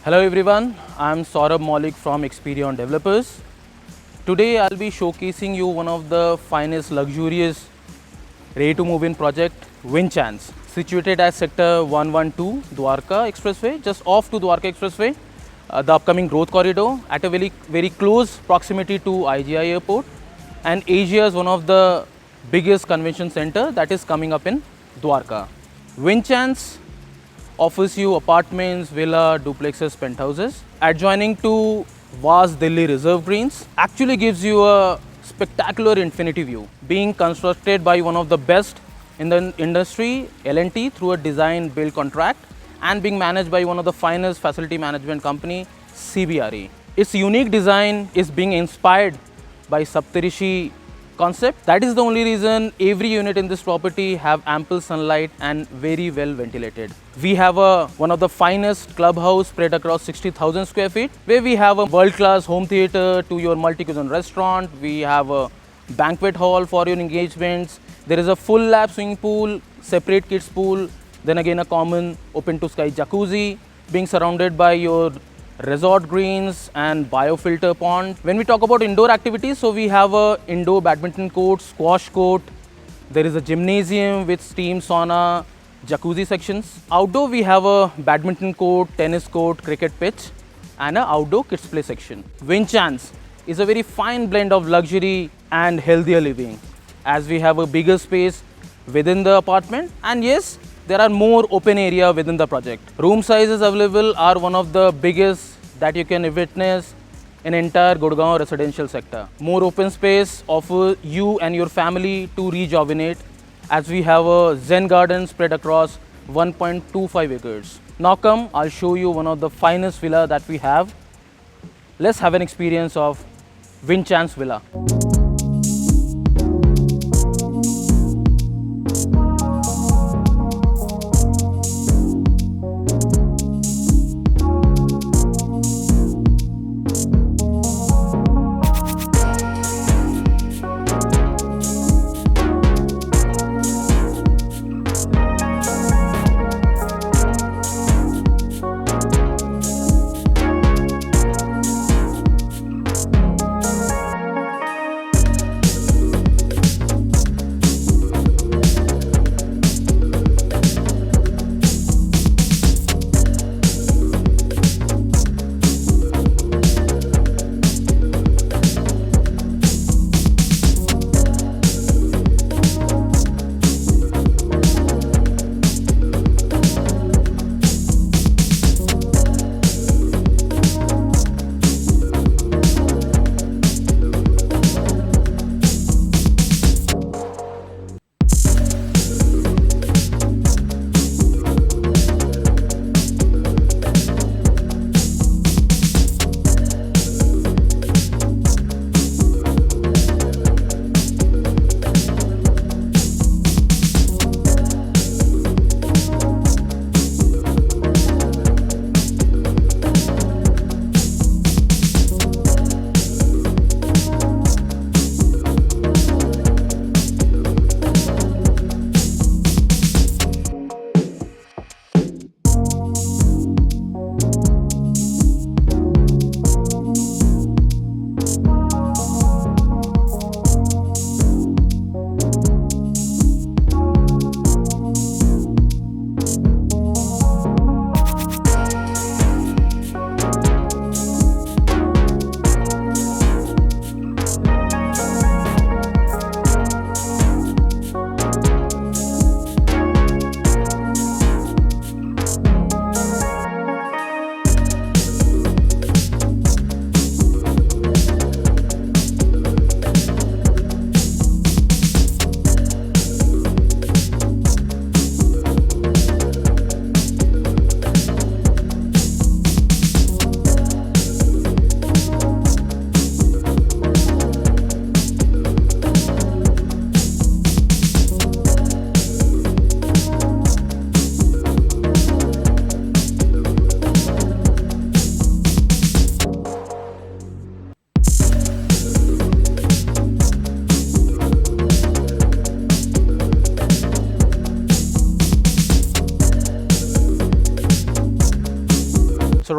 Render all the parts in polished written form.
Hello everyone, I am Saurabh Maulik from Experion Developers. Today I'll be showcasing you one of the finest luxurious ready to move in project, Windchants, situated at sector 112 Dwarka Expressway, just off to Dwarka Expressway, the upcoming growth corridor at a very close proximity to IGI airport, and Asia's one of the biggest convention center that is coming up in Dwarka. Windchants offers you apartments, villa, duplexes, penthouses adjoining to vast Delhi reserve greens. Actually gives you a spectacular infinity view, being constructed by one of the best in the industry, L&T, through a design build contract, and being managed by one of the finest facility management company, CBRE. Its unique design is being inspired by Saptarishi concept. That is the only reason every unit in this property have ample sunlight and very well ventilated. We have one of the finest clubhouse spread across 60,000 square feet, where we have a world-class home theater to your multi-cuisine restaurant. We have a banquet hall for your engagements. There is a full lap swimming pool, separate kids pool, then again a common open to sky jacuzzi, being surrounded by your resort greens and biofilter pond. When we talk about indoor activities, so we have a indoor badminton court, squash court. There is a gymnasium with steam sauna, jacuzzi sections. Outdoor we have a badminton court, tennis court, cricket pitch, and an outdoor kids play section. Windchants is a very fine blend of luxury and healthier living, as we have a bigger space within the apartment, and yes, there are more open area within the project. Room sizes available are one of the biggest that you can witness in entire Gurgaon residential sector. More open space offer you and your family to rejuvenate, as we have a Zen garden spread across 1.25 acres. Now come, I'll show you one of the finest villa that we have. Let's have an experience of Windchants Villa.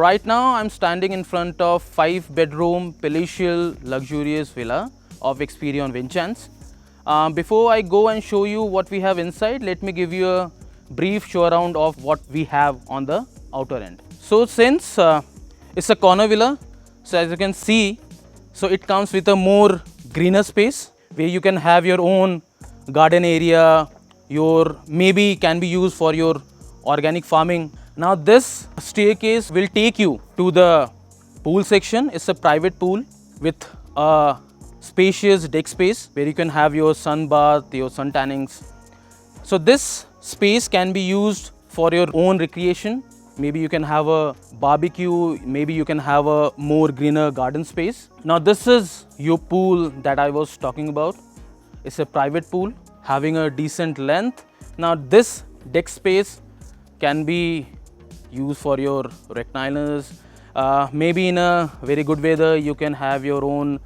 right now I'm standing in front of 5-bedroom palatial luxurious villa of Experion Windchants. Before I go and show you what we have inside, let me give you a brief show around of what we have on the outer end. So since it's a corner villa, so as you can see, so it comes with a more greener space where you can have your own garden area, your maybe can be used for your organic farming. Now this staircase will take you to the pool section. It's a private pool with a spacious deck space where you can have your sun bath, your sun tannings. So this space can be used for your own recreation. Maybe you can have a barbecue, maybe you can have a more greener garden space. Now this is your pool that I was talking about. It's a private pool having a decent length. Now this deck space can be used for your recliners. Maybe in a very good weather you can have your own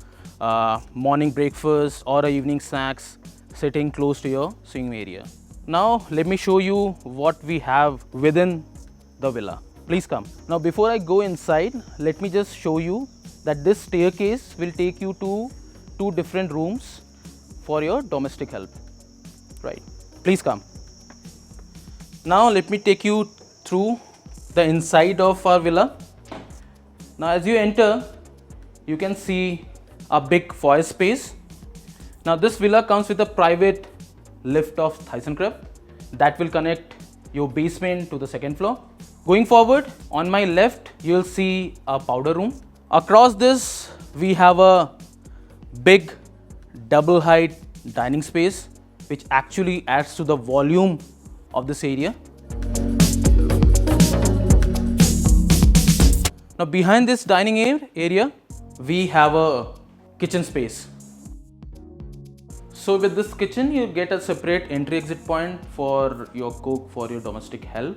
morning breakfast or evening snacks sitting close to your swimming area. Now let me show you what we have within the villa. Please come. Now before I go inside, let me just show you that this staircase will take you to 2 different rooms for your domestic help. Right. Please come. Now let me take you through the inside of our villa. Now as you enter, you can see a big foyer space. Now this villa comes with a private lift of ThyssenKrupp that will connect your basement to the 2nd floor. Going forward, on my left, you will see a powder room. Across this, we have a big double height dining space which actually adds to the volume of this area. Now behind this dining area, we have a kitchen space. So with this kitchen, you get a separate entry exit point for your cook, for your domestic help.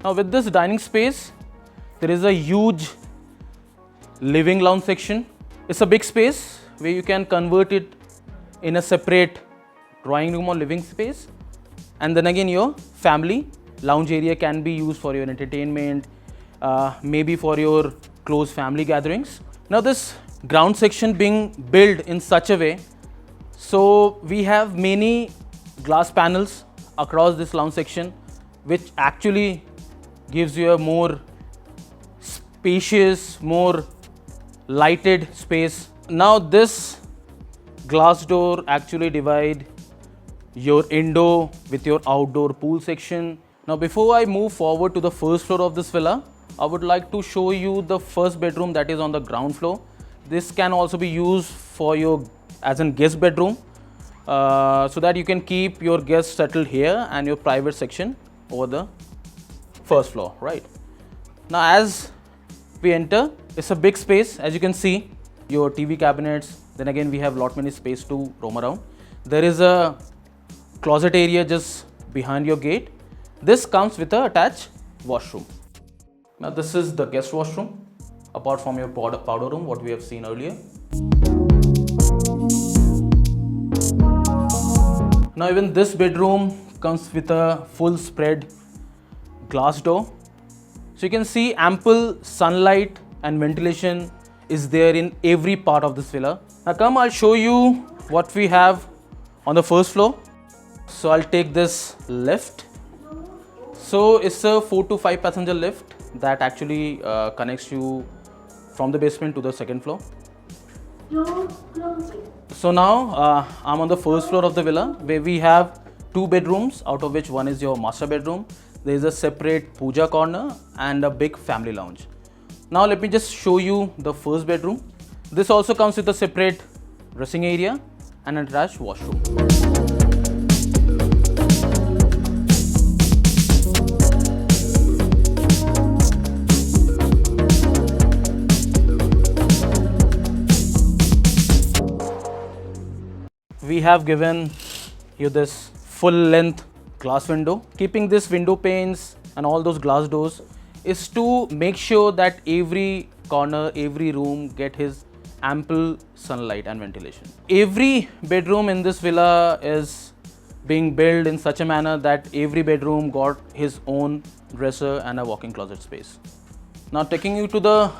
Now with this dining space, there is a huge living lounge section. It's a big space where you can convert it in a separate drawing room or living space. And then again your family lounge area can be used for your entertainment, maybe for your close family gatherings. Now this ground section being built in such a way, so we have many glass panels across this lounge section which actually gives you a more spacious, more lighted space. Now this glass door actually divide your indoor with your outdoor pool section. Now before I move forward to the first floor of this villa, I would like to show you the first bedroom that is on the ground floor. This can also be used for your as a guest bedroom, so that you can keep your guests settled here and your private section over the first floor, right? Now as we enter, it's a big space. As you can see, your TV cabinets, then again we have lot many space to roam around. There is a closet area just behind your gate. This comes with a attached washroom. Now this is the guest washroom, apart from your powder room, what we have seen earlier. Now even this bedroom comes with a full spread glass door. So you can see ample sunlight and ventilation is there in every part of this villa. Now come, I'll show you what we have on the first floor. So I'll take this lift. So it's a 4 to 5 passenger lift that actually connects you from the basement to the 2nd floor. So now I'm on the first floor of the villa where we have 2 bedrooms, out of which one is your master bedroom. There is a separate puja corner and a big family lounge. Now let me just show you the first bedroom. This also comes with a separate dressing area and an attached washroom. We have given you this full length glass window. Keeping this window panes and all those glass doors is to make sure that every corner, every room get his ample sunlight and ventilation. Every bedroom in this villa is being built in such a manner that every bedroom got his own dresser and a walk-in closet space. Now taking you to the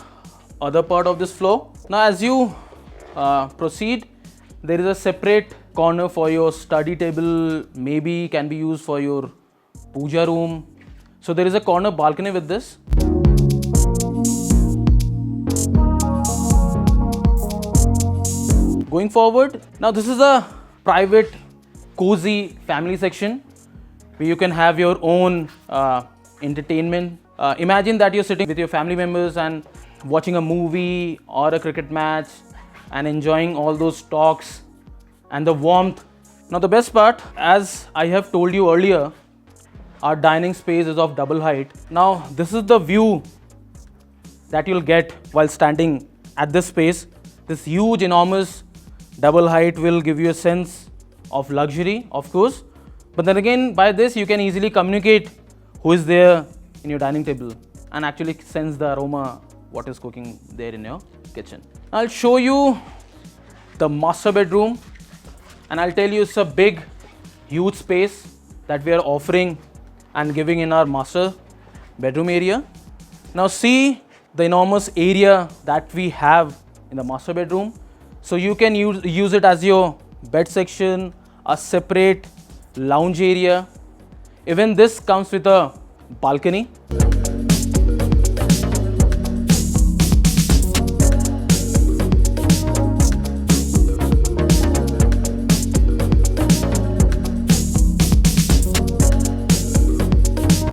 other part of this floor. Now as you proceed, there is a separate corner for your study table, maybe can be used for your puja room. So there is a corner balcony with this. Going forward, now this is a private, cozy family section where you can have your own entertainment. Imagine that you're sitting with your family members and watching a movie or a cricket match and enjoying all those talks and the warmth. Now the best part, as I have told you earlier, our dining space is of double height. Now this is the view that you'll get while standing at this space. This huge, enormous double height will give you a sense of luxury, of course. But then again, by this you can easily communicate who is there in your dining table and actually sense the aroma, what is cooking there in your kitchen. I'll show you the master bedroom and I'll tell you it's a big, huge space that we are offering and giving in our master bedroom area. Now see the enormous area that we have in the master bedroom. So you can use it as your bed section, a separate lounge area. Even this comes with a balcony.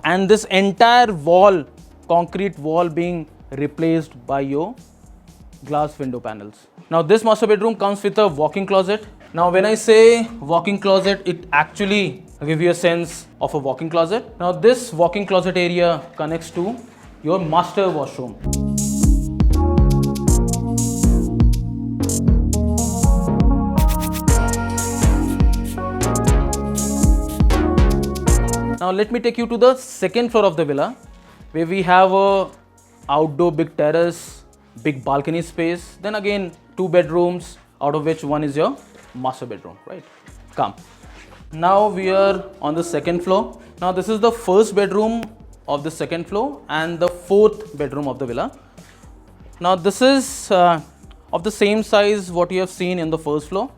And this entire wall, concrete wall, being replaced by your glass window panels. Now this master bedroom comes with a walk-in closet. Now when I say walk-in closet, it actually gives you a sense of a walk-in closet. Now this walk-in closet area connects to your master washroom. Now let me take you to the second floor of the villa, where we have a outdoor big terrace, big balcony space. Then again, 2 bedrooms, out of which one is your master bedroom, right? Come. Now we are on the second floor. Now this is the first bedroom of the second floor and the 4th bedroom of the villa. Now this is of the same size what you have seen in the first floor.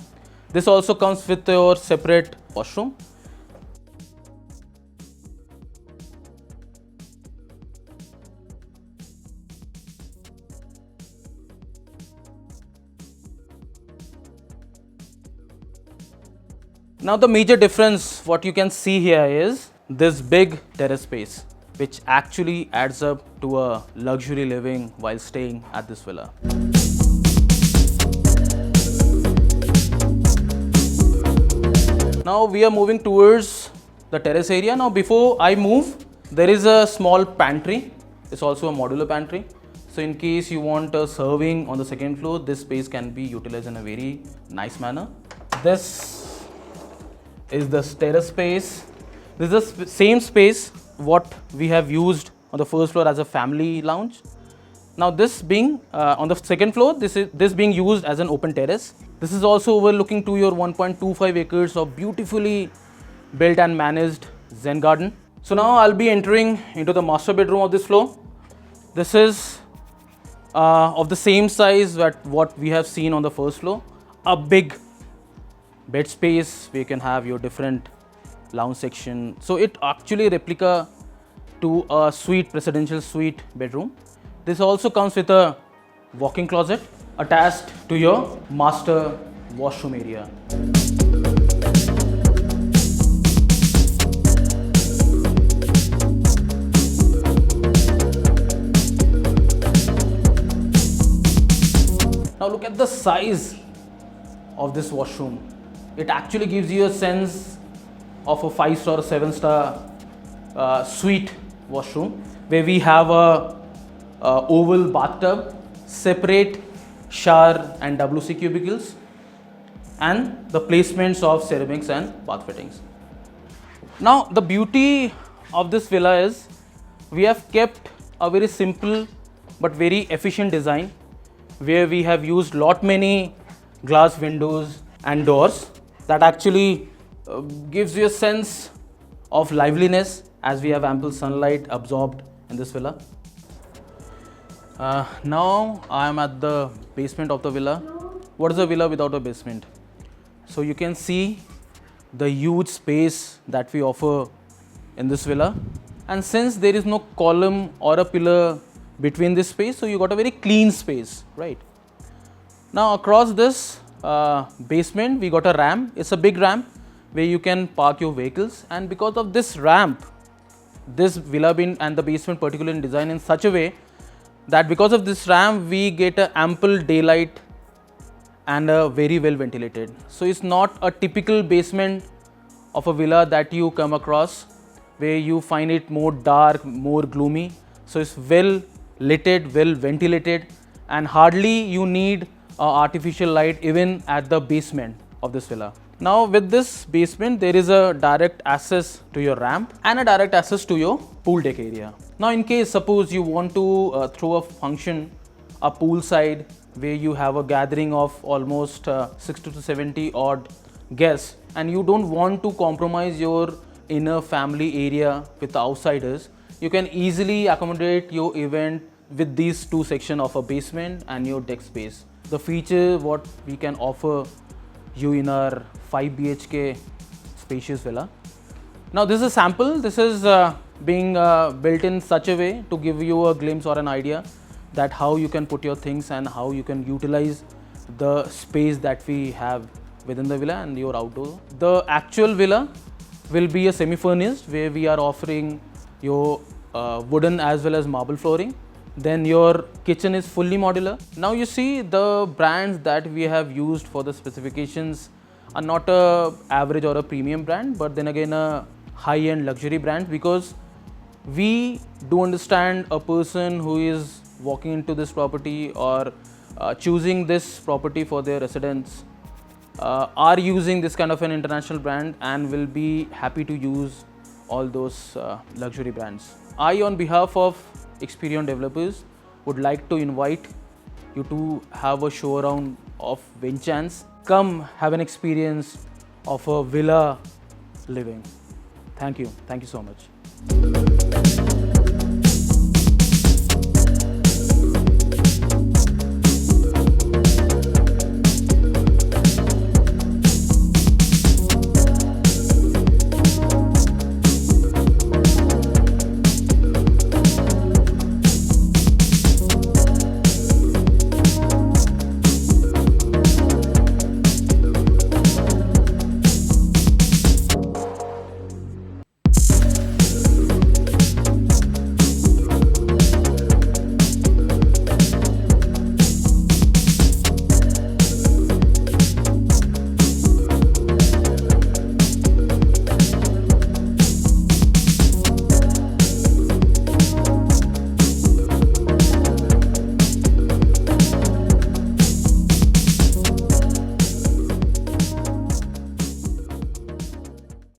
This also comes with your separate washroom. Now the major difference what you can see here is this big terrace space, which actually adds up to a luxury living while staying at this villa. Now we are moving towards the terrace area. Now before I move, there is a small pantry. It's also a modular pantry. So in case you want a serving on the second floor, this space can be utilized in a very nice manner. This is the terrace space. This is the same space what we have used on the first floor as a family lounge. Now this being on the second floor, this being used as an open terrace. This is also overlooking to your 1.25 acres of beautifully built and managed Zen garden. So now I'll be entering into the master bedroom of this floor. This is of the same size that what we have seen on the first floor. A big bed space where you can have your different lounge section. So it actually replica to a suite, presidential suite bedroom. This also comes with a walk-in closet attached to your master washroom area. Now look at the size of this washroom. It actually gives you a sense of a 5-star or 7-star suite washroom, where we have a oval bathtub, separate shower and WC cubicles, and the placements of ceramics and bath fittings. Now the beauty of this villa is we have kept a very simple but very efficient design, where we have used lot many glass windows and doors that actually gives you a sense of liveliness as we have ample sunlight absorbed in this villa. Now I am at the basement of the villa. What is a villa without a basement? So you can see the huge space that we offer in this villa, and since there is no column or a pillar between this space, so you got a very clean space, right? Now across this basement we got a ramp. It's a big ramp where you can park your vehicles, and because of this ramp, this villa been and the basement particularly designed in such a way that because of this ramp we get a ample daylight and a very well ventilated. So it's not a typical basement of a villa that you come across where you find it more dark, more gloomy. So it's well lighted, well ventilated, and hardly you need artificial light even at the basement of this villa. Now with this basement there is a direct access to your ramp and a direct access to your pool deck area. Now in case suppose you want to throw a function, a poolside where you have a gathering of almost 60 to 70 odd guests, and you don't want to compromise your inner family area with the outsiders, you can easily accommodate your event with these two sections of a basement and your deck space. The feature what we can offer you in our 5 BHK spacious villa. Now this is a sample. This is being built in such a way to give you a glimpse or an idea that how you can put your things and how you can utilize the space that we have within the villa and your outdoor. The actual villa will be a semi-furnished where we are offering your wooden as well as marble flooring. Then your kitchen is fully modular. Now you see the brands that we have used for the specifications are not a average or a premium brand, but then again a high-end luxury brand, because we do understand a person who is walking into this property or choosing this property for their residence are using this kind of an international brand and will be happy to use all those luxury brands. I, on behalf of Experion developers, would like to invite you to have a show around of Windchants. Come have an experience of a villa living. Thank you so much.